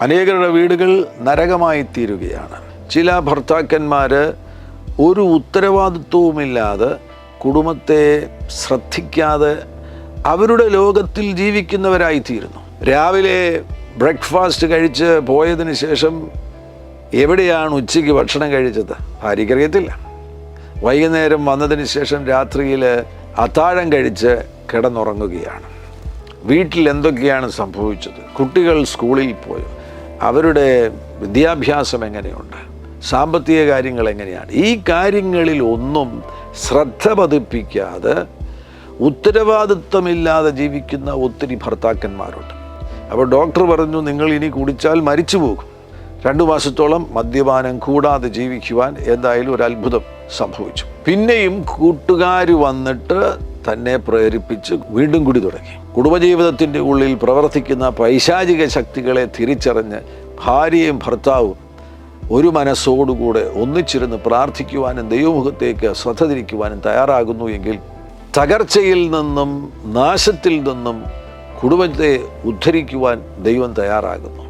അനേകരുടെ വീടുകൾ നരകമായി തീരുകയാണ്. ചില ഭർത്താക്കന്മാർ ഒരു ഉത്തരവാദിത്വവുമില്ലാതെ കുടുംബത്തെ ശ്രദ്ധിക്കാതെ അവരുടെ ലോകത്തിൽ ജീവിക്കുന്നവരായിത്തീരുന്നു. രാവിലെ ബ്രേക്ക്ഫാസ്റ്റ് കഴിച്ച് പോയതിന് ശേഷം എവിടെയാണ് ഉച്ചയ്ക്ക് ഭക്ഷണം കഴിച്ചത് ഭാര്യയ്ക്കറിയത്തില്ല. വൈകുന്നേരം വന്നതിന് ശേഷം രാത്രിയിൽ അത്താഴം കഴിച്ച് കിടന്നുറങ്ങുകയാണ്. വീട്ടിൽ എന്തൊക്കെയാണ് സംഭവിച്ചത്? കുട്ടികൾ സ്കൂളിൽ പോയോ? അവരുടെ വിദ്യാഭ്യാസം എങ്ങനെയുണ്ട്? സാമ്പത്തിക കാര്യങ്ങൾ എങ്ങനെയാണ്? ഈ കാര്യങ്ങളിൽ ഒന്നും ശ്രദ്ധ പതിപ്പിക്കാതെ ഉത്തരവാദിത്വമില്ലാതെ ജീവിക്കുന്ന ഒത്തിരി ഭർത്താക്കന്മാരുണ്ട്. അപ്പോൾ ഡോക്ടർ പറഞ്ഞു, നിങ്ങൾ ഇനി കുടിച്ചാൽ മരിച്ചു പോകും. 2 മാസത്തോളം മദ്യപാനം കൂടാതെ ജീവിക്കുവാൻ എന്തായാലും ഒരു അത്ഭുതം സംഭവിച്ചു. പിന്നെയും കൂട്ടുകാർ വന്നിട്ട് തന്നെ പ്രേരിപ്പിച്ച് വീണ്ടും കുടി തുടങ്ങി. കുടുംബജീവിതത്തിൻ്റെ ഉള്ളിൽ പ്രവർത്തിക്കുന്ന പൈശാചിക ശക്തികളെ തിരിച്ചറിഞ്ഞ് ഭാര്യയും ഭർത്താവും ഒരു മനസ്സോടുകൂടെ ഒന്നിച്ചിരുന്ന് പ്രാർത്ഥിക്കുവാനും ദൈവമുഖത്തേക്ക് ശ്രദ്ധ തിരിക്കുവാനും തയ്യാറാകുന്നു എങ്കിൽ തകർച്ചയിൽ നിന്നും നാശത്തിൽ നിന്നും കുടുംബത്തെ ഉദ്ധരിക്കുവാൻ ദൈവം തയ്യാറാകുന്നു.